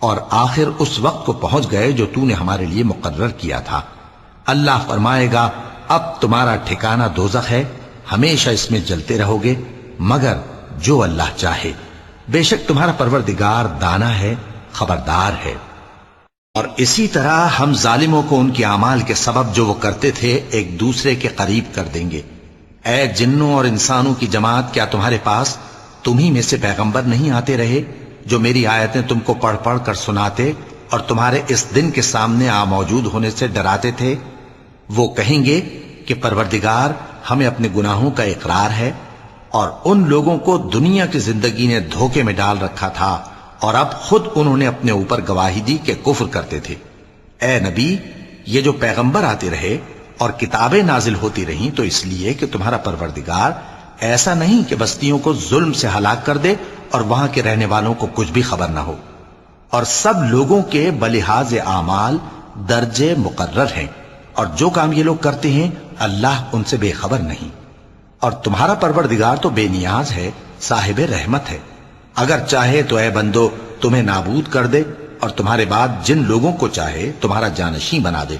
اور آخر اس وقت کو پہنچ گئے جو تو نے ہمارے لیے مقرر کیا تھا۔ اللہ فرمائے گا اب تمہارا ٹھکانہ دوزخ ہے، ہمیشہ اس میں جلتے رہو گے مگر جو اللہ چاہے، بے شک تمہارا پروردگار دانا ہے، خبردار ہے۔ اور اسی طرح ہم ظالموں کو ان کے اعمال کے سبب جو وہ کرتے تھے ایک دوسرے کے قریب کر دیں گے۔ اے جنوں اور انسانوں کی جماعت، کیا تمہارے پاس تمہیں میں سے پیغمبر نہیں آتے رہے جو میری آیتیں تم کو پڑھ پڑھ کر سناتے اور تمہارے اس دن کے سامنے موجود ہونے سے ڈراتے تھے؟ وہ کہیں گے کہ پروردگار ہمیں اپنے گناہوں کا اقرار ہے، اور ان لوگوں کو دنیا کی زندگی نے دھوکے میں ڈال رکھا تھا اور اب خود انہوں نے اپنے اوپر گواہی دی کہ کفر کرتے تھے۔ اے نبی، یہ جو پیغمبر آتے رہے اور کتابیں نازل ہوتی رہیں تو اس لیے کہ تمہارا پروردگار ایسا نہیں کہ بستیوں کو ظلم سے ہلاک کر دے اور وہاں کے رہنے والوں کو کچھ بھی خبر نہ ہو، اور سب لوگوں کے بلحاظ اعمال درجے مقرر ہیں، اور جو کام یہ لوگ کرتے ہیں اللہ ان سے بے خبر نہیں۔ اور تمہارا پروردگار تو بے نیاز ہے، صاحب رحمت ہے، اگر چاہے تو اے بندو تمہیں نابود کر دے اور تمہارے بعد جن لوگوں کو چاہے تمہارا جانشین بنا دے،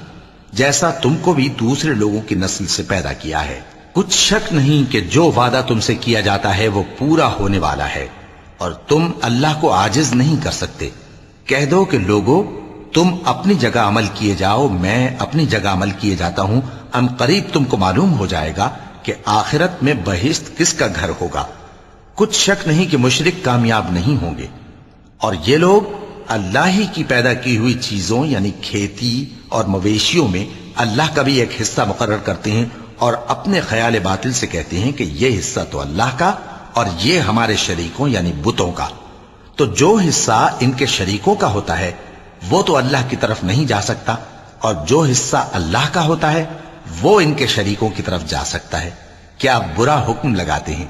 جیسا تم کو بھی دوسرے لوگوں کی نسل سے پیدا کیا ہے۔ کچھ شک نہیں کہ جو وعدہ تم سے کیا جاتا ہے وہ پورا ہونے والا ہے، اور تم اللہ کو عاجز نہیں کر سکتے۔ کہہ دو کہ لوگو تم اپنی جگہ عمل کیے جاؤ، میں اپنی جگہ عمل کیے جاتا ہوں، ان قریب تم کو معلوم ہو جائے گا کہ آخرت میں بہشت کس کا گھر ہوگا۔ کچھ شک نہیں کہ مشرک کامیاب نہیں ہوں گے، اور یہ لوگ اللہ ہی کی پیدا کی ہوئی چیزوں یعنی کھیتی اور مویشیوں میں اللہ کا بھی ایک حصہ مقرر کرتے ہیں، اور اپنے خیال باطل سے کہتے ہیں کہ یہ حصہ تو اللہ کا اور یہ ہمارے شریکوں یعنی بتوں کا۔ تو جو حصہ ان کے شریکوں کا ہوتا ہے وہ تو اللہ کی طرف نہیں جا سکتا، اور جو حصہ اللہ کا ہوتا ہے وہ ان کے شریکوں کی طرف جا سکتا ہے۔ کیا برا حکم لگاتے ہیں؟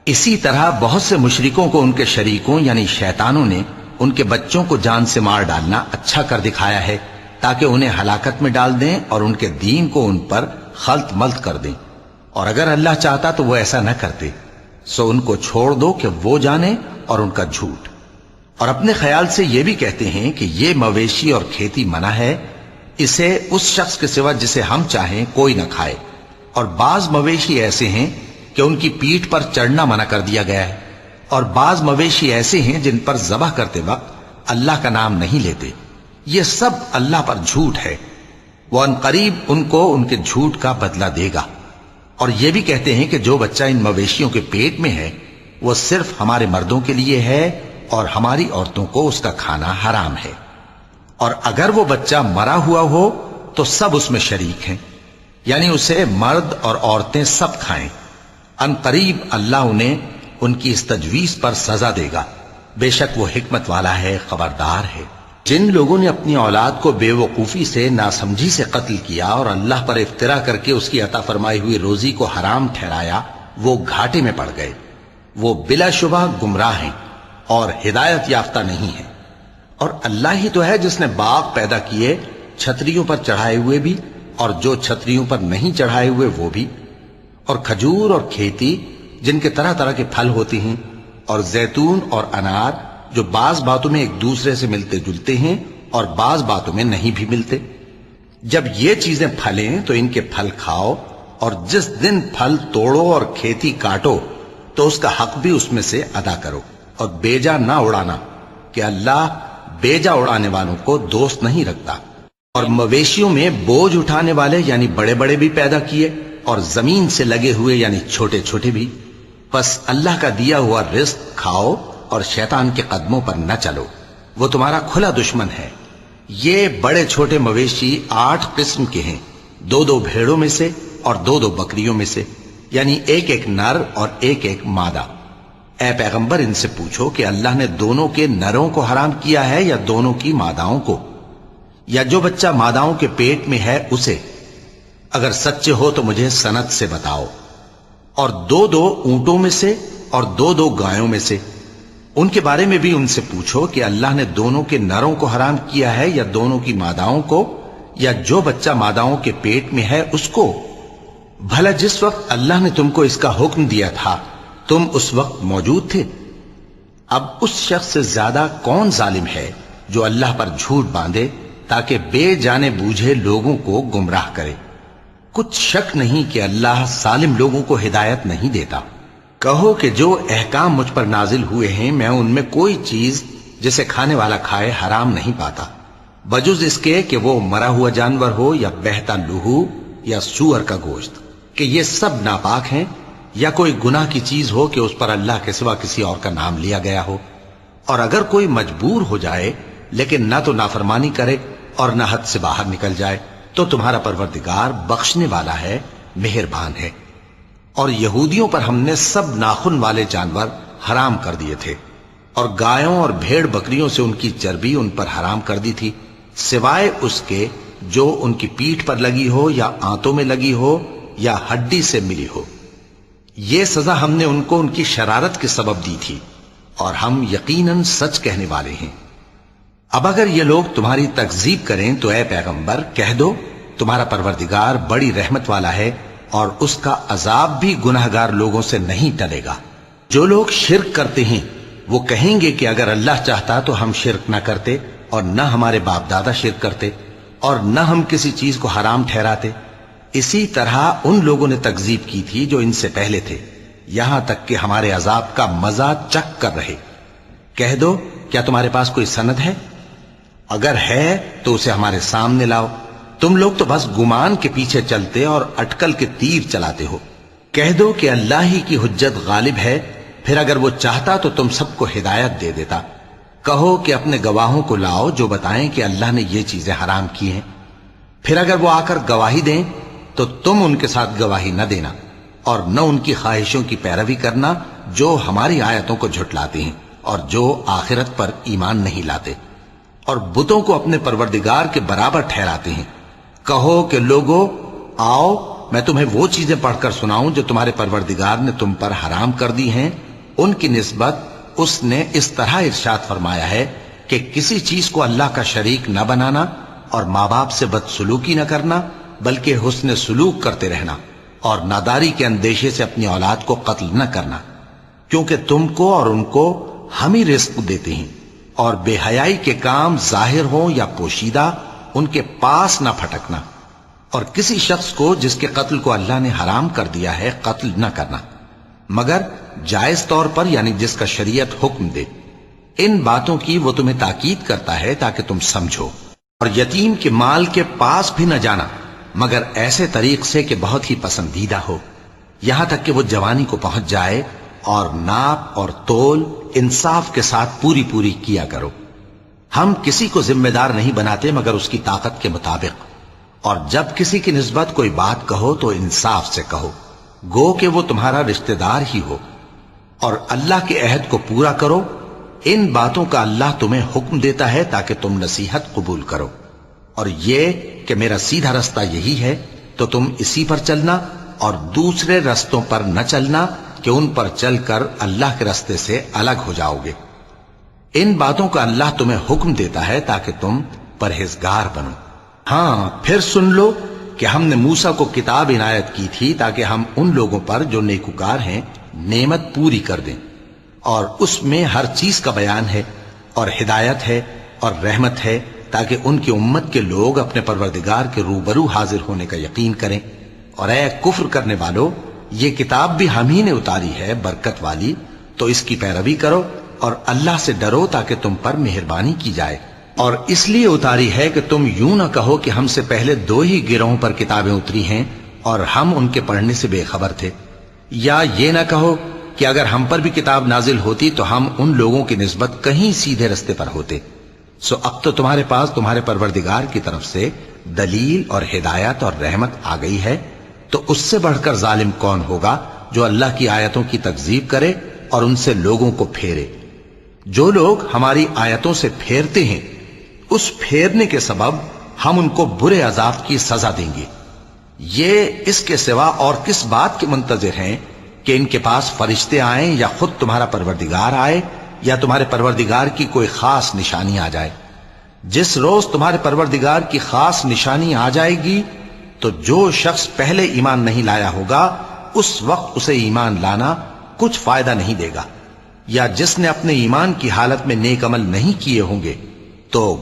اسی طرح بہت سے مشرکوں کو ان کے شریکوں یعنی شیطانوں نے ان کے بچوں کو جان سے مار ڈالنا اچھا کر دکھایا ہے تاکہ انہیں ہلاکت میں ڈال دیں اور ان کے دین کو ان پر خلط ملط کر دیں، اور اگر اللہ چاہتا تو وہ ایسا نہ کرتے۔ سو ان کو چھوڑ دو کہ وہ جانے اور ان کا جھوٹ۔ اور اپنے خیال سے یہ بھی کہتے ہیں کہ یہ مویشی اور کھیتی منع ہے، اسے اس شخص کے سوا جسے ہم چاہیں کوئی نہ کھائے، اور بعض مویشی ایسے ہیں کہ ان کی پیٹھ پر چڑھنا منع کر دیا گیا ہے، اور بعض مویشی ایسے ہیں جن پر ذبح کرتے وقت اللہ کا نام نہیں لیتے۔ یہ سب اللہ پر جھوٹ ہے، وہ ان قریب ان کو ان کے جھوٹ کا بدلہ دے گا۔ اور یہ بھی کہتے ہیں کہ جو بچہ ان مویشیوں کے پیٹ میں ہے وہ صرف ہمارے مردوں کے لیے ہے اور ہماری عورتوں کو اس کا کھانا حرام ہے، اور اگر وہ بچہ مرا ہوا ہو تو سب اس میں شریک ہیں، یعنی اسے مرد اور عورتیں سب کھائیں۔ ان قریب اللہ انہیں ان کی اس تجویز پر سزا دے گا، بے شک وہ حکمت والا ہے، خبردار ہے۔ جن لوگوں نے اپنی اولاد کو بے وقوفی سے ناسمجھی سے قتل کیا اور اللہ پر افترا کر کے اس کی عطا فرمائی ہوئی روزی کو حرام ٹھہرایا، وہ گھاٹے میں پڑ گئے، وہ بلا شبہ گمراہ ہیں اور ہدایت یافتہ نہیں ہیں۔ اور اللہ ہی تو ہے جس نے باغ پیدا کیے، چھتریوں پر چڑھائے ہوئے بھی اور جو چھتریوں پر نہیں چڑھائے ہوئے وہ بھی، اور کھجور اور کھیتی جن کے طرح طرح کے پھل ہوتے ہیں، اور زیتون اور انار جو بعض باتوں میں ایک دوسرے سے ملتے جلتے ہیں اور بعض باتوں میں نہیں بھی ملتے۔ جب یہ چیزیں پھلیں تو ان کے پھل کھاؤ، اور جس دن پھل توڑو اور کھیتی کاٹو تو اس کا حق بھی اس میں سے ادا کرو، اور بیجا نہ اڑانا کہ اللہ بیجا اڑانے والوں کو دوست نہیں رکھتا۔ اور مویشیوں میں بوجھ اٹھانے والے یعنی بڑے بڑے بھی پیدا کیے، اور زمین سے لگے ہوئے یعنی چھوٹے چھوٹے بھی۔ پس اللہ کا دیا ہوا رزق کھاؤ اور شیطان کے قدموں پر نہ چلو، وہ تمہارا کھلا دشمن ہے۔ یہ بڑے چھوٹے مویشی 8 قسم کے ہیں، 2 بھیڑوں میں سے اور 2 بکریوں میں سے، یعنی ایک نر اور ایک مادہ۔ اے پیغمبر ان سے پوچھو کہ اللہ نے دونوں کے نروں کو حرام کیا ہے یا دونوں کی ماداؤں کو، یا جو بچہ ماداؤں کے پیٹ میں ہے اسے؟ اگر سچے ہو تو مجھے سند سے بتاؤ۔ اور 2 اونٹوں میں سے اور 2 گایوں میں سے، ان کے بارے میں بھی ان سے پوچھو کہ اللہ نے دونوں کے نروں کو حرام کیا ہے یا دونوں کی ماداؤں کو، یا جو بچہ ماداؤں کے پیٹ میں ہے اس کو؟ بھلا جس وقت اللہ نے تم کو اس کا حکم دیا تھا تم اس وقت موجود تھے؟ اب اس شخص سے زیادہ کون ظالم ہے جو اللہ پر جھوٹ باندھے تاکہ بے جانے بوجھے لوگوں کو گمراہ کرے۔ کچھ شک نہیں کہ اللہ ظالم لوگوں کو ہدایت نہیں دیتا۔ کہو کہ جو احکام مجھ پر نازل ہوئے ہیں میں ان میں کوئی چیز جسے کھانے والا کھائے حرام نہیں پاتا، بجز اس کے کہ وہ مرا ہوا جانور ہو یا بہتا لہو یا سور کا گوشت، کہ یہ سب ناپاک ہیں، یا کوئی گناہ کی چیز ہو کہ اس پر اللہ کے سوا کسی اور کا نام لیا گیا ہو۔ اور اگر کوئی مجبور ہو جائے لیکن نہ تو نافرمانی کرے اور نہ حد سے باہر نکل جائے تو تمہارا پروردگار بخشنے والا ہے، مہربان ہے۔ اور یہودیوں پر ہم نے سب ناخن والے جانور حرام کر دیے تھے، اور گایوں اور بھیڑ بکریوں سے ان کی چربی ان پر حرام کر دی تھی، سوائے اس کے جو ان کی پیٹھ پر لگی ہو یا آنتوں میں لگی ہو یا ہڈی سے ملی ہو۔ یہ سزا ہم نے ان کو ان کی شرارت کے سبب دی تھی، اور ہم یقیناً سچ کہنے والے ہیں۔ اب اگر یہ لوگ تمہاری تکذیب کریں تو اے پیغمبر کہہ دو تمہارا پروردگار بڑی رحمت والا ہے، اور اس کا عذاب بھی گناہگار لوگوں سے نہیں ٹلے گا۔ جو لوگ شرک کرتے ہیں وہ کہیں گے کہ اگر اللہ چاہتا تو ہم شرک نہ کرتے، اور نہ ہمارے باپ دادا شرک کرتے، اور نہ ہم کسی چیز کو حرام ٹھہراتے۔ اسی طرح ان لوگوں نے تکذیب کی تھی جو ان سے پہلے تھے، یہاں تک کہ ہمارے عذاب کا مزہ چکھ کر رہے۔ کہہ دو کیا تمہارے پاس کوئی سند ہے؟ اگر ہے تو اسے ہمارے سامنے لاؤ۔ تم لوگ تو بس گمان کے پیچھے چلتے اور اٹکل کے تیر چلاتے ہو۔ کہہ دو کہ اللہ ہی کی حجت غالب ہے، پھر اگر وہ چاہتا تو تم سب کو ہدایت دے دیتا۔ کہو کہ اپنے گواہوں کو لاؤ جو بتائیں کہ اللہ نے یہ چیزیں حرام کی ہیں، پھر اگر وہ آ کر گواہی دیں تو تم ان کے ساتھ گواہی نہ دینا، اور نہ ان کی خواہشوں کی پیروی کرنا جو ہماری آیتوں کو جھٹلاتے ہیں اور جو آخرت پر ایمان نہیں لاتے، اور بتوں کو اپنے پروردگار کے برابر ٹھہراتے ہیں۔ کہو کہ لوگو آؤ میں تمہیں وہ چیزیں پڑھ کر سناؤں جو تمہارے پروردگار نے تم پر حرام کر دی ہیں۔ ان کی نسبت اس نے اس طرح ارشاد فرمایا ہے کہ کسی چیز کو اللہ کا شریک نہ بنانا، اور ماں باپ سے بدسلوکی نہ کرنا بلکہ حسن سلوک کرتے رہنا، اور ناداری کے اندیشے سے اپنی اولاد کو قتل نہ کرنا، کیونکہ تم کو اور ان کو ہم ہی رزق دیتے ہیں۔ اور بے حیائی کے کام ظاہر ہوں یا پوشیدہ ان کے پاس نہ پھٹکنا، اور کسی شخص کو جس کے قتل کو اللہ نے حرام کر دیا ہے قتل نہ کرنا، مگر جائز طور پر، یعنی جس کا شریعت حکم دے۔ ان باتوں کی وہ تمہیں تاکید کرتا ہے تاکہ تم سمجھو۔ اور یتیم کے مال کے پاس بھی نہ جانا مگر ایسے طریق سے کہ بہت ہی پسندیدہ ہو، یہاں تک کہ وہ جوانی کو پہنچ جائے، اور ناپ اور تول انصاف کے ساتھ پوری پوری کیا کرو۔ ہم کسی کو ذمہ دار نہیں بناتے مگر اس کی طاقت کے مطابق، اور جب کسی کی نسبت کوئی بات کہو تو انصاف سے کہو، گو کہ وہ تمہارا رشتہ دار ہی ہو، اور اللہ کے عہد کو پورا کرو۔ ان باتوں کا اللہ تمہیں حکم دیتا ہے تاکہ تم نصیحت قبول کرو، اور یہ کہ میرا سیدھا رستہ یہی ہے تو تم اسی پر چلنا، اور دوسرے رستوں پر نہ چلنا کہ ان پر چل کر اللہ کے رستے سے الگ ہو جاؤ گے۔ ان باتوں کا اللہ تمہیں حکم دیتا ہے تاکہ تم پرہیزگار بنو۔ ہاں پھر سن لو کہ ہم نے موسیٰ کو کتاب عنایت کی تھی تاکہ ہم ان لوگوں پر جو نیکوکار ہیں نعمت پوری کر دیں، اور اس میں ہر چیز کا بیان ہے، اور ہدایت ہے اور رحمت ہے، تاکہ ان کی امت کے لوگ اپنے پروردگار کے روبرو حاضر ہونے کا یقین کریں۔ اور اے کفر کرنے والو، یہ کتاب بھی ہم ہی نے اتاری ہے برکت والی، تو اس کی پیروی کرو اور اللہ سے ڈرو تاکہ تم پر مہربانی کی جائے۔ اور اس لیے اتاری ہے کہ تم یوں نہ کہو کہ ہم سے پہلے 2 ہی گروہوں پر کتابیں اتری ہیں اور ہم ان کے پڑھنے سے بے خبر تھے، یا یہ نہ کہو کہ اگر ہم پر بھی کتاب نازل ہوتی تو ہم ان لوگوں کی نسبت کہیں سیدھے رستے پر ہوتے۔ سو اب تو تمہارے پاس تمہارے پروردگار کی طرف سے دلیل اور ہدایت اور رحمت آ گئی ہے، تو اس سے بڑھ کر ظالم کون ہوگا جو اللہ کی آیتوں کی تکذیب کرے اور ان سے لوگوں کو پھیرے۔ جو لوگ ہماری آیتوں سے پھیرتے ہیں اس پھیرنے کے سبب ہم ان کو برے عذاب کی سزا دیں گے۔ یہ اس کے سوا اور کس بات کے منتظر ہیں کہ ان کے پاس فرشتے آئیں یا خود تمہارا پروردگار آئے یا تمہارے پروردگار کی کوئی خاص نشانی آ جائے۔ جس روز تمہارے پروردگار کی خاص نشانی آ جائے گی تو جو شخص پہلے ایمان نہیں لایا ہوگا اس وقت اسے ایمان لانا کچھ فائدہ نہیں دے گا، یا جس نے اپنے ایمان کی حالت میں نیک عمل نہیں کیے ہوں گے تو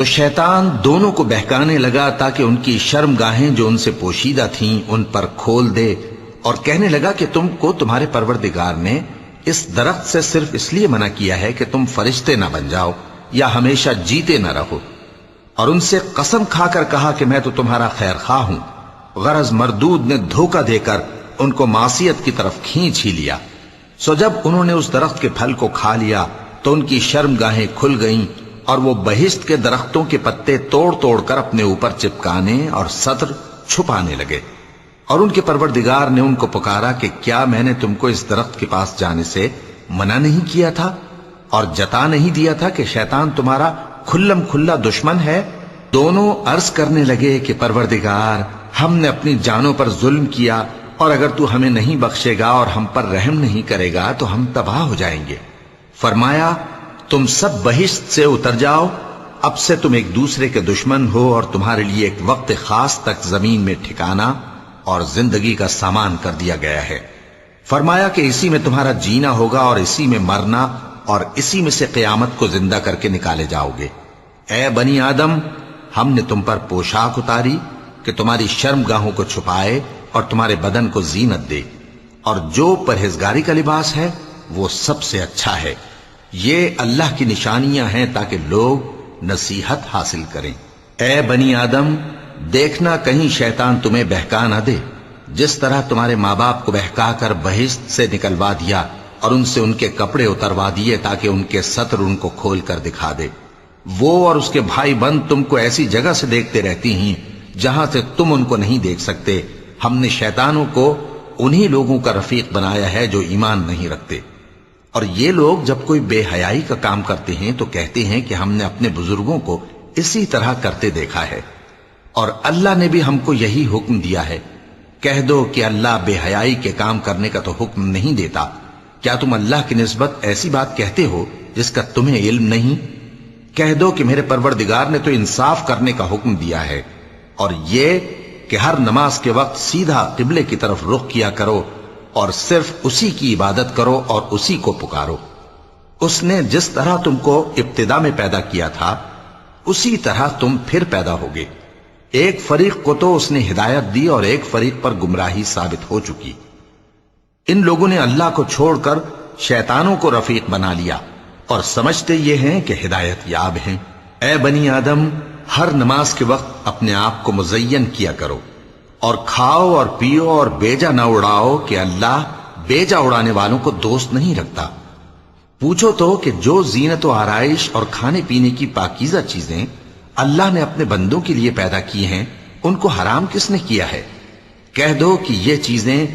تو شیطان دونوں کو بہکانے لگا تاکہ ان کی شرمگاہیں جو ان سے پوشیدہ تھیں ان پر کھول دے، اور کہنے لگا کہ تم کو تمہارے پروردگار نے اس درخت سے صرف اس لیے منع کیا ہے کہ تم فرشتے نہ بن جاؤ یا ہمیشہ جیتے نہ رہو، اور ان سے قسم کھا کر کہا کہ میں تو تمہارا خیر خواہ ہوں۔ غرض مردود نے دھوکہ دے کر ان کو معصیت کی طرف کھینچ ہی لیا۔ سو جب انہوں نے اس درخت کے پھل کو کھا لیا تو ان کی شرمگاہیں کھل گئیں، اور وہ بہشت کے درختوں کے پتے توڑ توڑ کر اپنے اوپر چپکانے اور سطر چھپانے لگے، اور ان کے پروردگار نے ان کو پکارا کہ کیا میں نے تم کو اس درخت کے پاس جانے سے منع نہیں کیا تھا اور جتا نہیں دیا تھا کہ شیطان تمہارا کھلم کھلا دشمن ہے؟ دونوں عرض کرنے لگے کہ پروردگار، ہم نے اپنی جانوں پر ظلم کیا، اور اگر تو ہمیں نہیں بخشے گا اور ہم پر رحم نہیں کرے گا تو ہم تباہ ہو جائیں گے۔ فرمایا تم سب بہشت سے اتر جاؤ، اب سے تم ایک دوسرے کے دشمن ہو، اور تمہارے لیے ایک وقت خاص تک زمین میں ٹھکانا اور زندگی کا سامان کر دیا گیا ہے۔ فرمایا کہ اسی میں تمہارا جینا ہوگا اور اسی میں مرنا، اور اسی میں سے قیامت کو زندہ کر کے نکالے جاؤ گے۔ اے بنی آدم، ہم نے تم پر پوشاک اتاری کہ تمہاری شرمگاہوں کو چھپائے اور تمہارے بدن کو زینت دے، اور جو پرہیزگاری کا لباس ہے وہ سب سے اچھا ہے۔ یہ اللہ کی نشانیاں ہیں تاکہ لوگ نصیحت حاصل کریں۔ اے بنی آدم، دیکھنا کہیں شیطان تمہیں بہکا نہ دے، جس طرح تمہارے ماں باپ کو بہکا کر بہشت سے نکلوا دیا اور ان سے ان کے کپڑے اتروا دیے تاکہ ان کے سطر ان کو کھول کر دکھا دے۔ وہ اور اس کے بھائی بند تم کو ایسی جگہ سے دیکھتے رہتی ہیں جہاں سے تم ان کو نہیں دیکھ سکتے۔ ہم نے شیطانوں کو انہی لوگوں کا رفیق بنایا ہے جو ایمان نہیں رکھتے۔ اور یہ لوگ جب کوئی بے حیائی کا کام کرتے ہیں تو کہتے ہیں کہ ہم نے اپنے بزرگوں کو اسی طرح کرتے دیکھا ہے، اور اللہ نے بھی ہم کو یہی حکم دیا ہے۔ کہہ دو کہ اللہ بے حیائی کے کام کرنے کا تو حکم نہیں دیتا۔ کیا تم اللہ کی نسبت ایسی بات کہتے ہو جس کا تمہیں علم نہیں؟ کہہ دو کہ میرے پروردگار نے تو انصاف کرنے کا حکم دیا ہے، اور یہ کہ ہر نماز کے وقت سیدھا قبلے کی طرف رخ کیا کرو اور صرف اسی کی عبادت کرو اور اسی کو پکارو۔ اس نے جس طرح تم کو ابتدا میں پیدا کیا تھا اسی طرح تم پھر پیدا ہوگے۔ ایک فریق کو تو اس نے ہدایت دی اور ایک فریق پر گمراہی ثابت ہو چکی۔ ان لوگوں نے اللہ کو چھوڑ کر شیطانوں کو رفیق بنا لیا اور سمجھتے یہ ہیں کہ ہدایت یاب ہیں۔ اے بنی آدم، ہر نماز کے وقت اپنے آپ کو مزین کیا کرو، اور کھاؤ اور پیو اور بیجا نہ اڑاؤ کہ اللہ بیجا اڑانے والوں کو دوست نہیں رکھتا۔ پوچھو تو کہ جو زینت و آرائش اور کھانے پینے کی پاکیزہ چیزیں اللہ نے اپنے بندوں کے لیے پیدا کی ہیں ان کو حرام کس نے کیا ہے؟ کہہ دو کہ یہ چیزیں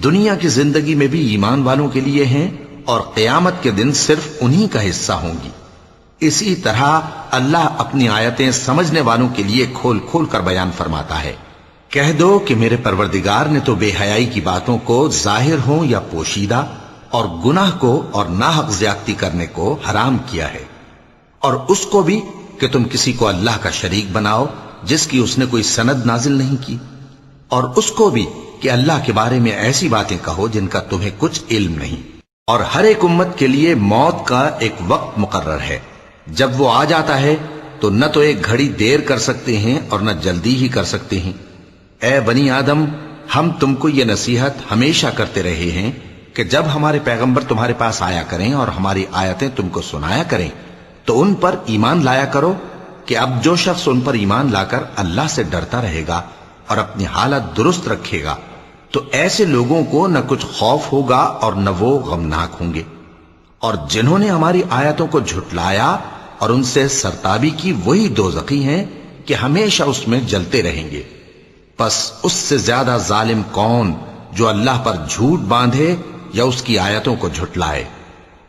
دنیا کی زندگی میں بھی ایمان والوں کے لیے ہیں اور قیامت کے دن صرف انہی کا حصہ ہوں گی۔ اسی طرح اللہ اپنی آیتیں سمجھنے والوں کے لیے کھول کھول کر بیان فرماتا ہے۔ کہہ دو کہ میرے پروردگار نے تو بے حیائی کی باتوں کو ظاہر ہوں یا پوشیدہ اور گناہ کو اور ناحق زیادتی کرنے کو حرام کیا ہے، اور اس کو بھی کہ تم کسی کو اللہ کا شریک بناؤ جس کی اس نے کوئی سند نازل نہیں کی، اور اس کو بھی کہ اللہ کے بارے میں ایسی باتیں کہو جن کا تمہیں کچھ علم نہیں۔ اور ہر ایک امت کے لیے موت کا ایک وقت مقرر ہے، جب وہ آ جاتا ہے تو نہ تو ایک گھڑی دیر کر سکتے ہیں اور نہ جلدی ہی کر سکتے ہیں۔ اے بنی آدم، ہم تم کو یہ نصیحت ہمیشہ کرتے رہے ہیں کہ جب ہمارے پیغمبر تمہارے پاس آیا کریں اور ہماری آیتیں تم کو سنایا کریں تو ان پر ایمان لایا کرو کہ اب جو شخص ان پر ایمان لا کر اللہ سے ڈرتا رہے گا اور اپنی حالت درست رکھے گا تو ایسے لوگوں کو نہ کچھ خوف ہوگا اور نہ وہ غمناک ہوں گے۔ اور جنہوں نے ہماری آیتوں کو جھٹلایا اور ان سے سرتابی کی وہی دوزخی ہیں کہ ہمیشہ اس میں جلتے رہیں گے۔ پس اس سے زیادہ ظالم کون جو اللہ پر جھوٹ باندھے یا اس کی آیتوں کو جھٹلائے؟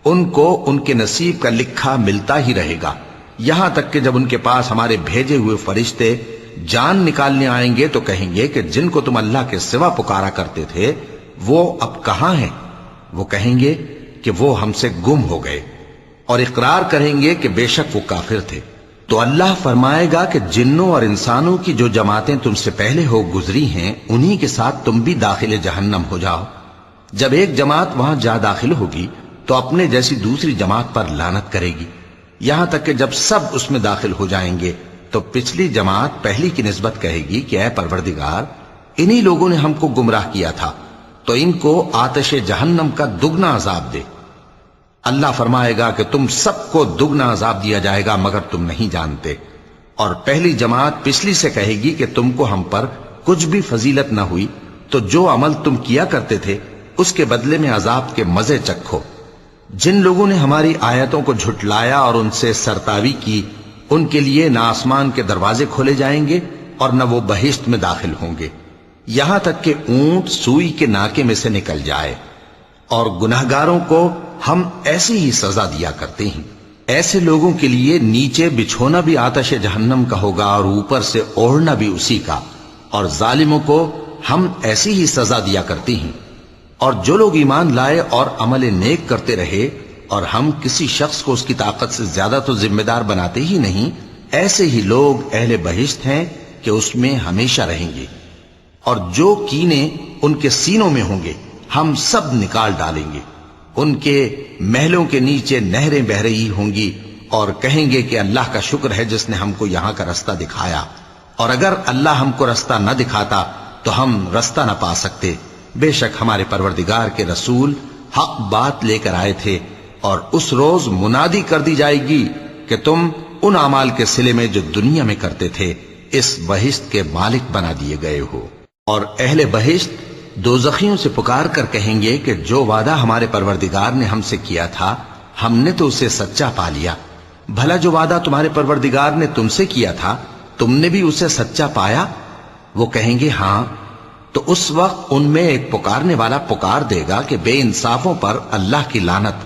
ان کو ان کے نصیب کا لکھا ملتا ہی رہے گا، یہاں تک کہ جب ان کے پاس ہمارے بھیجے ہوئے فرشتے جان نکالنے آئیں گے تو کہیں گے کہ جن کو تم اللہ کے سوا پکارا کرتے تھے وہ اب کہاں ہیں؟ وہ کہیں گے کہ وہ ہم سے گم ہو گئے، اور اقرار کریں گے کہ بے شک وہ کافر تھے۔ تو اللہ فرمائے گا کہ جنوں اور انسانوں کی جو جماعتیں تم سے پہلے ہو گزری ہیں انہی کے ساتھ تم بھی داخل جہنم ہو جاؤ۔ جب ایک جماعت وہاں جا داخل ہوگی تو اپنے جیسی دوسری جماعت پر لعنت کرے گی، یہاں تک کہ جب سب اس میں داخل ہو جائیں گے تو پچھلی جماعت پہلی کی نسبت کہے گی کہ اے پروردگار، انہی لوگوں نے ہم کو گمراہ کیا تھا، تو ان کو آتش جہنم کا دگنا عذاب دے۔ اللہ فرمائے گا کہ تم سب کو دگنا عذاب دیا جائے گا مگر تم نہیں جانتے۔ اور پہلی جماعت پچھلی سے کہے گی کہ تم کو ہم پر کچھ بھی فضیلت نہ ہوئی، تو جو عمل تم کیا کرتے تھے اس کے بدلے میں عذاب کے مزے چکھو۔ جن لوگوں نے ہماری آیتوں کو جھٹلایا اور ان سے سرتاوی کی، ان کے لیے نہ آسمان کے دروازے کھولے جائیں گے اور نہ وہ بہشت میں داخل ہوں گے، یہاں تک کہ اونٹ سوئی کے ناکے میں سے نکل جائے۔ اور گناہگاروں کو ہم ایسی ہی سزا دیا کرتے ہیں۔ ایسے لوگوں کے لیے نیچے بچھونا بھی آتش جہنم کا ہوگا اور اوپر سے اوڑھنا بھی اسی کا، اور ظالموں کو ہم ایسی ہی سزا دیا کرتے ہیں۔ اور جو لوگ ایمان لائے اور عمل نیک کرتے رہے، اور ہم کسی شخص کو اس کی طاقت سے زیادہ تو ذمہ دار بناتے ہی نہیں، ایسے ہی لوگ اہل بہشت ہیں کہ اس میں ہمیشہ رہیں گے۔ اور جو کینے ان کے سینوں میں ہوں گے ہم سب نکال ڈالیں گے۔ ان کے محلوں کے نیچے نہریں بہ رہی ہوں گی، اور کہیں گے کہ اللہ کا شکر ہے جس نے ہم کو یہاں کا رستہ دکھایا، اور اگر اللہ ہم کو رستہ نہ دکھاتا تو ہم رستہ نہ پا سکتے۔ بے شک ہمارے پروردگار کے رسول حق بات لے کر آئے تھے، اور اس روز منادی کر دی جائے گی کہ تم ان اعمال کے صلے میں جو دنیا میں کرتے تھے اس بہشت کے مالک بنا دیے گئے ہو۔ اور اہل بہشت دوزخیوں سے پکار کر کہیں گے کہ جو وعدہ ہمارے پروردگار نے ہم سے کیا تھا ہم نے تو اسے سچا پا لیا۔ بھلا جو وعدہ تمہارے پروردگار نے تم سے کیا تھا تم نے بھی اسے سچا پایا؟ وہ کہیں گے ہاں۔ تو اس وقت ان میں ایک پکارنے والا پکار دے گا کہ بے انصافوں پر اللہ کی لعنت،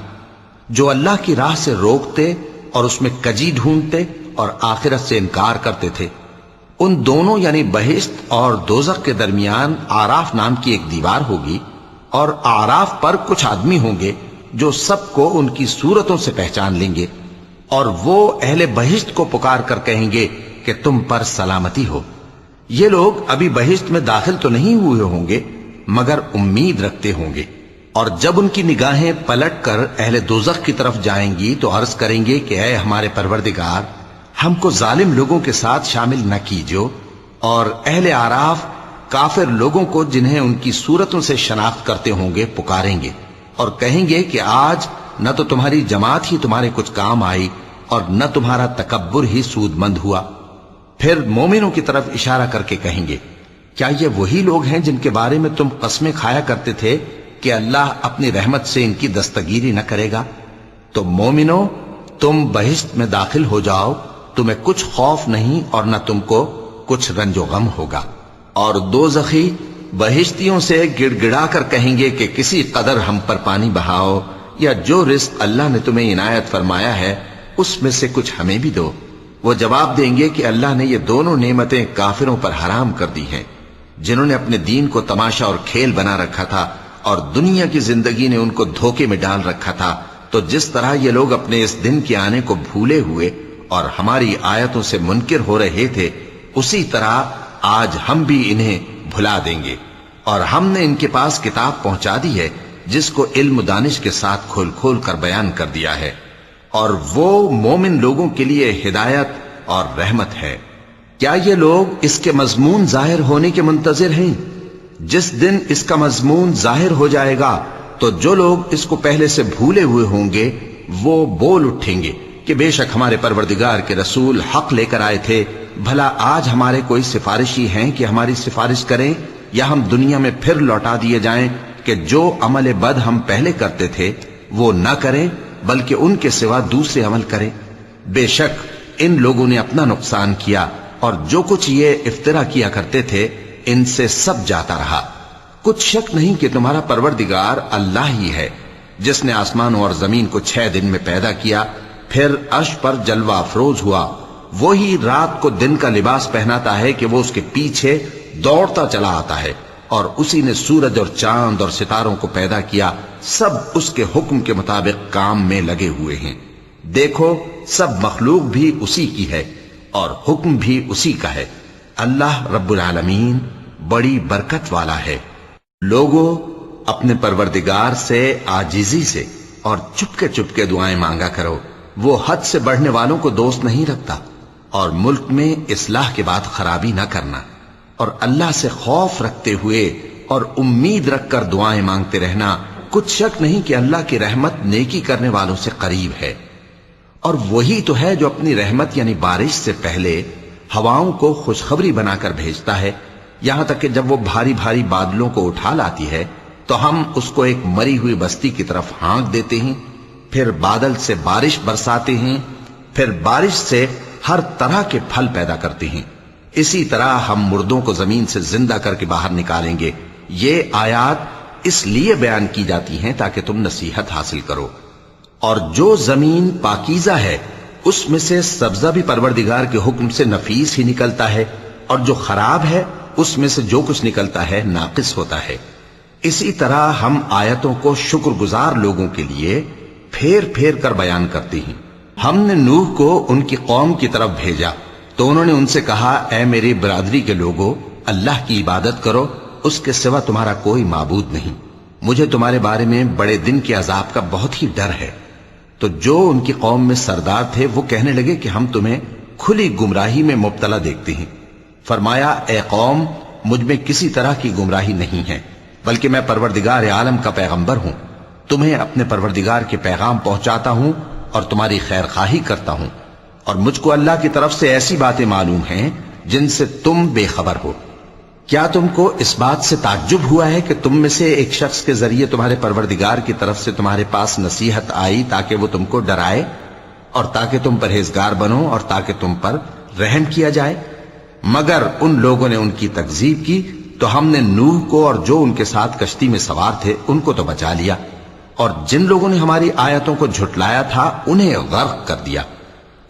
جو اللہ کی راہ سے روکتے اور اس میں کجی ڈھونڈتے اور آخرت سے انکار کرتے تھے۔ ان دونوں یعنی بہشت اور دوزخ کے درمیان آراف نام کی ایک دیوار ہوگی، اور آراف پر کچھ آدمی ہوں گے جو سب کو ان کی صورتوں سے پہچان لیں گے، اور وہ اہل بہشت کو پکار کر کہیں گے کہ تم پر سلامتی ہو۔ یہ لوگ ابھی بہشت میں داخل تو نہیں ہوئے ہوں گے مگر امید رکھتے ہوں گے، اور جب ان کی نگاہیں پلٹ کر اہل دوزخ کی طرف جائیں گی تو عرض کریں گے کہ اے ہمارے پروردگار، ہم کو ظالم لوگوں کے ساتھ شامل نہ کیجو۔ اور اہل آراف کافر لوگوں کو جنہیں ان کی صورتوں سے شناخت کرتے ہوں گے پکاریں گے اور کہیں گے کہ آج نہ تو تمہاری جماعت ہی تمہارے کچھ کام آئی اور نہ تمہارا تکبر ہی سود مند ہوا۔ پھر مومنوں کی طرف اشارہ کر کے کہیں گے، کیا یہ وہی لوگ ہیں جن کے بارے میں تم قسمیں کھایا کرتے تھے کہ اللہ اپنی رحمت سے ان کی دستگیری نہ کرے گا؟ تو مومنوں، تم بہشت میں داخل ہو جاؤ، تمہیں کچھ خوف نہیں اور نہ تم کو کچھ رنج و غم ہوگا۔ اور دوزخی بہشتیوں سے گڑ گڑا کر کہیں گے کہ کسی قدر ہم پر پانی بہاؤ، یا جو رزق اللہ نے تمہیں عنایت فرمایا ہے اس میں سے کچھ ہمیں بھی دو۔ وہ جواب دیں گے کہ اللہ نے یہ دونوں نعمتیں کافروں پر حرام کر دی ہیں، جنہوں نے اپنے دین کو تماشا اور کھیل بنا رکھا تھا اور دنیا کی زندگی نے ان کو دھوکے میں ڈال رکھا تھا۔ تو جس طرح یہ لوگ اپنے اس دن کے آنے کو بھولے ہوئے اور ہماری آیتوں سے منکر ہو رہے تھے، اسی طرح آج ہم بھی انہیں بھلا دیں گے۔ اور ہم نے ان کے پاس کتاب پہنچا دی ہے جس کو علم و دانش کے ساتھ کھول کھول کر بیان کر دیا ہے، اور وہ مومن لوگوں کے لیے ہدایت اور رحمت ہے۔ کیا یہ لوگ اس کے مضمون ظاہر ہونے کے منتظر ہیں؟ جس دن اس کا مضمون ظاہر ہو جائے گا تو جو لوگ اس کو پہلے سے بھولے ہوئے ہوں گے وہ بول اٹھیں گے کہ بے شک ہمارے پروردگار کے رسول حق لے کر آئے تھے۔ بھلا آج ہمارے کوئی سفارشی ہیں کہ ہماری سفارش کریں، یا ہم دنیا میں پھر لوٹا دیے جائیں کہ جو عمل بد ہم پہلے کرتے تھے وہ نہ کریں بلکہ ان کے سوا دوسرے عمل کریں۔ بے شک ان لوگوں نے اپنا نقصان کیا، اور جو کچھ یہ افترا کیا کرتے تھے ان سے سب جاتا رہا۔ کچھ شک نہیں کہ تمہارا پروردگار اللہ ہی ہے جس نے آسمانوں اور زمین کو 6 دن میں پیدا کیا، پھر عرش پر جلوہ افروز ہوا۔ وہی رات کو دن کا لباس پہناتا ہے کہ وہ اس کے پیچھے دوڑتا چلا آتا ہے، اور اسی نے سورج اور چاند اور ستاروں کو پیدا کیا، سب اس کے حکم کے مطابق کام میں لگے ہوئے ہیں۔ دیکھو سب مخلوق بھی اسی کی ہے اور حکم بھی اسی کا ہے۔ اللہ رب العالمین بڑی برکت والا ہے۔ لوگوں، اپنے پروردگار سے عاجزی سے اور چپکے چپکے دعائیں مانگا کرو، وہ حد سے بڑھنے والوں کو دوست نہیں رکھتا، اور ملک میں اصلاح کے بعد خرابی نہ کرنا، اور اللہ سے خوف رکھتے ہوئے اور امید رکھ کر دعائیں مانگتے رہنا، کچھ شک نہیں کہ اللہ کی رحمت نیکی کرنے والوں سے قریب ہے۔ اور وہی تو ہے جو اپنی رحمت یعنی بارش سے پہلے ہواؤں کو خوشخبری بنا کر بھیجتا ہے، یہاں تک کہ جب وہ بھاری بھاری بادلوں کو اٹھا لاتی ہے تو ہم اس کو ایک مری ہوئی بستی کی طرف ہانک دیتے ہیں، پھر بادل سے بارش برساتے ہیں، پھر بارش سے ہر طرح کے پھل پیدا کرتے ہیں۔ اسی طرح ہم مردوں کو زمین سے زندہ کر کے باہر نکالیں گے۔ یہ آیات اس لیے بیان کی جاتی ہیں تاکہ تم نصیحت حاصل کرو۔ اور جو زمین پاکیزہ ہے اس میں سے سبزہ بھی پروردگار کے حکم سے نفیس ہی نکلتا ہے، اور جو خراب ہے اس میں سے جو کچھ نکلتا ہے ناقص ہوتا ہے۔ اسی طرح ہم آیتوں کو شکر گزار لوگوں کے لیے پھیر پھیر کر بیان کرتے ہیں۔ ہم نے نوح کو ان کی قوم کی طرف بھیجا تو انہوں نے ان سے کہا، اے میری برادری کے لوگوں، اللہ کی عبادت کرو، اس کے سوا تمہارا کوئی معبود نہیں۔ مجھے تمہارے بارے میں بڑے دن کے عذاب کا بہت ہی ڈر ہے۔ تو جو ان کی قوم میں سردار تھے وہ کہنے لگے کہ ہم تمہیں کھلی گمراہی میں مبتلا دیکھتے ہیں۔ فرمایا، اے قوم، مجھ میں کسی طرح کی گمراہی نہیں ہے، بلکہ میں پروردگار عالم کا پیغمبر ہوں، تمہیں اپنے پروردگار کے پیغام پہنچاتا ہوں اور تمہاری خیر خواہی کرتا ہوں، اور مجھ کو اللہ کی طرف سے ایسی باتیں معلوم ہیں جن سے تم بے خبر ہو۔ کیا تم کو اس بات سے تعجب ہوا ہے کہ تم میں سے ایک شخص کے ذریعے تمہارے پروردگار کی طرف سے تمہارے پاس نصیحت آئی تاکہ وہ تم کو ڈرائے اور تاکہ تم پرہیزگار بنو اور تاکہ تم پر رحم کیا جائے؟ مگر ان لوگوں نے ان کی تکذیب کی تو ہم نے نوح کو اور جو ان کے ساتھ کشتی میں سوار تھے ان کو تو بچا لیا، اور جن لوگوں نے ہماری آیتوں کو جھٹلایا تھا انہیں غرق کر دیا۔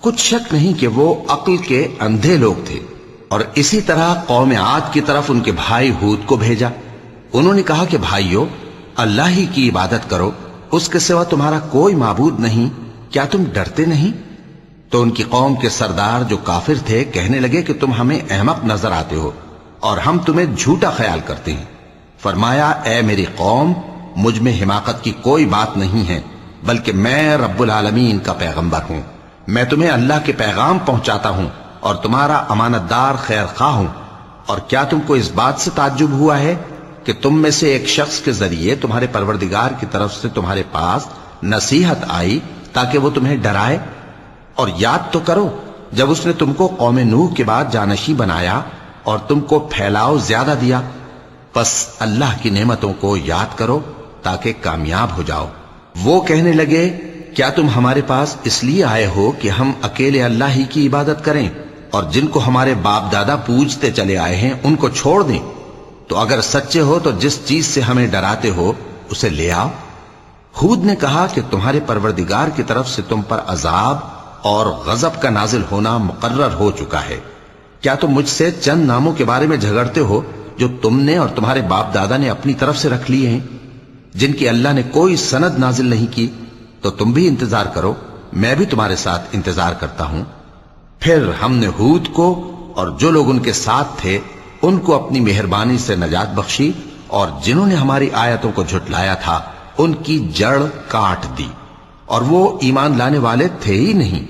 کچھ شک نہیں کہ وہ عقل کے اندھے لوگ تھے۔ اور اسی طرح قوم عاد کی طرف ان کے بھائی ہود کو بھیجا۔ انہوں نے کہا کہ بھائیو، اللہ ہی کی عبادت کرو، اس کے سوا تمہارا کوئی معبود نہیں، کیا تم ڈرتے نہیں؟ تو ان کی قوم کے سردار جو کافر تھے کہنے لگے کہ تم ہمیں احمق نظر آتے ہو اور ہم تمہیں جھوٹا خیال کرتے ہیں۔ فرمایا، اے میری قوم، مجھ میں حماقت کی کوئی بات نہیں ہے، بلکہ میں رب العالمین کا پیغمبر ہوں۔ میں تمہیں اللہ کے پیغام پہنچاتا ہوں اور تمہارا امانت دار خیر خواہ ہوں۔ اور کیا تم کو اس بات سے تعجب ہوا ہے کہ تم میں سے ایک شخص کے ذریعے تمہارے پروردگار کی طرف سے تمہارے پاس نصیحت آئی تاکہ وہ تمہیں ڈرائے؟ اور یاد تو کرو جب اس نے تم کو قوم نوح کے بعد جانشی بنایا اور تم کو پھیلاؤ زیادہ دیا، پس اللہ کی نعمتوں کو یاد کرو تاکہ کامیاب ہو جاؤ۔ وہ کہنے لگے، کیا تم ہمارے پاس اس لیے آئے ہو کہ ہم اکیلے اللہ ہی کی عبادت کریں اور جن کو ہمارے باپ دادا پوجتے چلے آئے ہیں ان کو چھوڑ دیں؟ تو اگر سچے ہو تو جس چیز سے ہمیں ڈراتے ہو اسے لے آؤ۔ ہود نے کہا کہ تمہارے پروردگار کی طرف سے تم پر عذاب اور غضب کا نازل ہونا مقرر ہو چکا ہے۔ کیا تم مجھ سے چند ناموں کے بارے میں جھگڑتے ہو جو تم نے اور تمہارے باپ دادا نے اپنی طرف سے رکھ لیے ہیں، جن کی اللہ نے کوئی سند نازل نہیں کی؟ تو تم بھی انتظار کرو، میں بھی تمہارے ساتھ انتظار کرتا ہوں۔ پھر ہم نے ہود کو اور جو لوگ ان کے ساتھ تھے ان کو اپنی مہربانی سے نجات بخشی، اور جنہوں نے ہماری آیتوں کو جھٹلایا تھا ان کی جڑ کاٹ دی، اور وہ ایمان لانے والے تھے ہی نہیں۔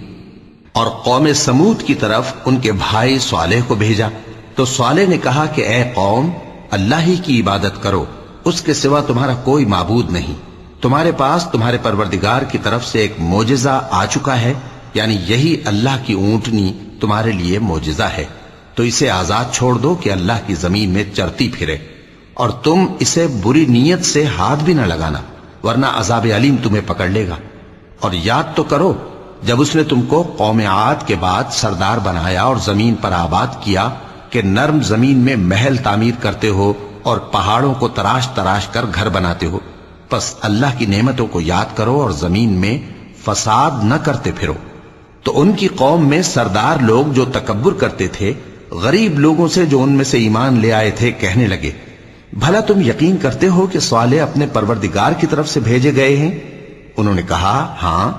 اور قوم سمود کی طرف ان کے بھائی صالح کو بھیجا تو صالح نے کہا کہ اے قوم، اللہ ہی کی عبادت کرو، اس کے سوا تمہارا کوئی معبود نہیں۔ تمہارے پاس تمہارے پروردگار کی طرف سے ایک معجزہ آ چکا ہے، یعنی یہی اللہ کی اونٹنی تمہارے لیے معجزہ ہے، تو اسے آزاد چھوڑ دو کہ اللہ کی زمین میں چرتی پھرے، اور تم اسے بری نیت سے ہاتھ بھی نہ لگانا، ورنہ عذاب علیم تمہیں پکڑ لے گا۔ اور یاد تو کرو جب اس نے تم کو قوم عاد کے بعد سردار بنایا اور زمین پر آباد کیا کہ نرم زمین میں محل تعمیر کرتے ہو اور پہاڑوں کو تراش تراش کر گھر بناتے ہو، پس اللہ کی نعمتوں کو یاد کرو اور زمین میں فساد نہ کرتے پھرو۔ تو ان کی قوم میں سردار لوگ جو تکبر کرتے تھے غریب لوگوں سے جو ان میں سے ایمان لے آئے تھے کہنے لگے، بھلا تم یقین کرتے ہو کہ صالح اپنے پروردگار کی طرف سے بھیجے گئے ہیں؟ انہوں نے کہا، ہاں،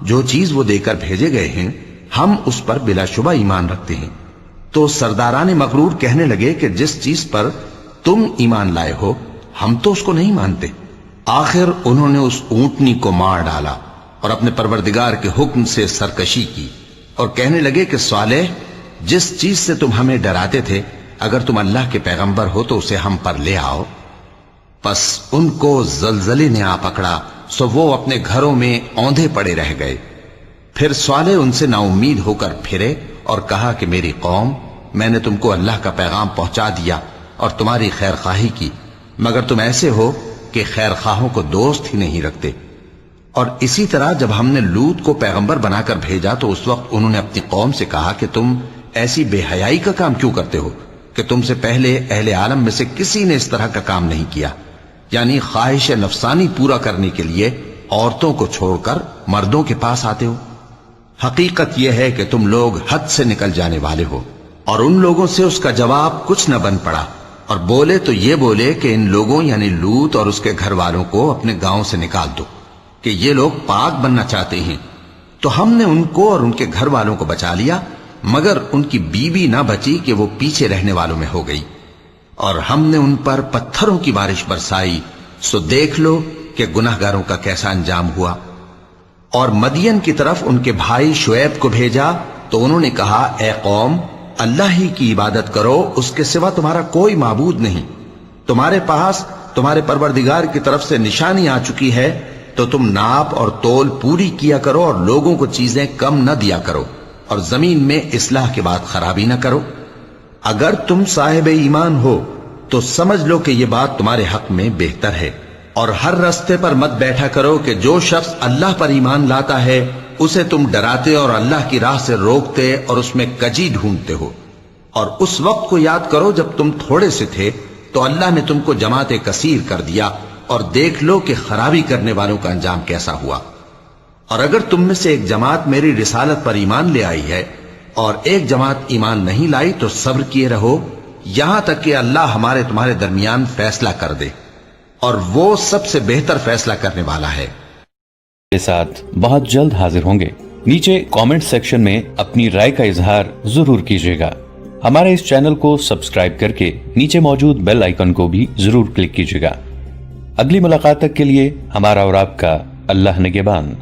جو چیز وہ دے کر بھیجے گئے ہیں ہم اس پر بلا شبہ ایمان رکھتے ہیں۔ تو سرداران مغرور کہنے لگے کہ جس چیز پر تم ایمان لائے ہو ہم تو اس کو نہیں مانتے۔ آخر انہوں نے اس اونٹنی کو مار ڈالا اور اپنے پروردگار کے حکم سے سرکشی کی اور کہنے لگے کہ صالح، جس چیز سے تم ہمیں ڈراتے تھے اگر تم اللہ کے پیغمبر ہو تو اسے ہم پر لے آؤ۔ پس ان کو زلزلے نے آ پکڑا، سو وہ اپنے گھروں میں اوندھے پڑے رہ گئے۔ پھر صالح ان سے نا امید ہو کر پھرے اور کہا کہ میری قوم، میں نے تم کو اللہ کا پیغام پہنچا دیا اور تمہاری خیر خواہی کی، مگر تم ایسے ہو کہ خیر خواہوں کو دوست ہی نہیں رکھتے۔ اور اسی طرح جب ہم نے لوط کو پیغمبر بنا کر بھیجا تو اس وقت انہوں نے اپنی قوم سے کہا کہ تم ایسی بے حیائی کا کام کیوں کرتے ہو کہ تم سے پہلے اہل عالم میں سے کسی نے اس طرح کا کام نہیں کیا، یعنی خواہش نفسانی پورا کرنے کے لیے عورتوں کو چھوڑ کر مردوں کے پاس آتے ہو۔ حقیقت یہ ہے کہ تم لوگ حد سے نکل جانے والے ہو۔ اور ان لوگوں سے اس کا جواب کچھ نہ بن پڑا، اور بولے تو یہ بولے کہ ان لوگوں یعنی لوط اور اس کے گھر والوں کو اپنے گاؤں سے نکال دو کہ یہ لوگ پاک بننا چاہتے ہیں۔ تو ہم نے ان کو اور ان کے گھر والوں کو بچا لیا، مگر ان کی بیوی نہ بچی کہ وہ پیچھے رہنے والوں میں ہو گئی، اور ہم نے ان پر پتھروں کی بارش برسائی، سو دیکھ لو کہ گناہگاروں کا کیسا انجام ہوا۔ اور مدین کی طرف ان کے بھائی شعیب کو بھیجا تو انہوں نے کہا، اے قوم، اللہ ہی کی عبادت کرو، اس کے سوا تمہارا کوئی معبود نہیں۔ تمہارے پاس تمہارے پروردگار کی طرف سے نشانی آ چکی ہے، تو تم ناپ اور تول پوری کیا کرو اور لوگوں کو چیزیں کم نہ دیا کرو، اور زمین میں اصلاح کے بعد خرابی نہ کرو۔ اگر تم صاحب ایمان ہو تو سمجھ لو کہ یہ بات تمہارے حق میں بہتر ہے، اور ہر رستے پر مت بیٹھا کرو کہ جو شخص اللہ پر ایمان لاتا ہے اسے تم ڈراتے اور اللہ کی راہ سے روکتے اور اس میں کجی ڈھونڈتے ہو۔ اور اس وقت کو یاد کرو جب تم تھوڑے سے تھے تو اللہ نے تم کو جماعت کثیر کر دیا، اور دیکھ لو کہ خرابی کرنے والوں کا انجام کیسا ہوا۔ اور اگر تم میں سے ایک جماعت میری رسالت پر ایمان لے آئی ہے اور ایک جماعت ایمان نہیں لائی تو صبر کیے رہو یہاں تک کہ اللہ ہمارے تمہارے درمیان فیصلہ کر دے، اور وہ سب سے بہتر فیصلہ کرنے والا ہے۔ کے ساتھ بہت جلد حاضر ہوں گے۔ نیچے کامنٹ سیکشن میں اپنی رائے کا اظہار ضرور کیجیے گا۔ ہمارے اس چینل کو سبسکرائب کر کے نیچے موجود بیل آئیکن کو بھی ضرور کلک کیجیے گا۔ اگلی ملاقات تک کے لیے ہمارا اور آپ کا اللہ نگہبان۔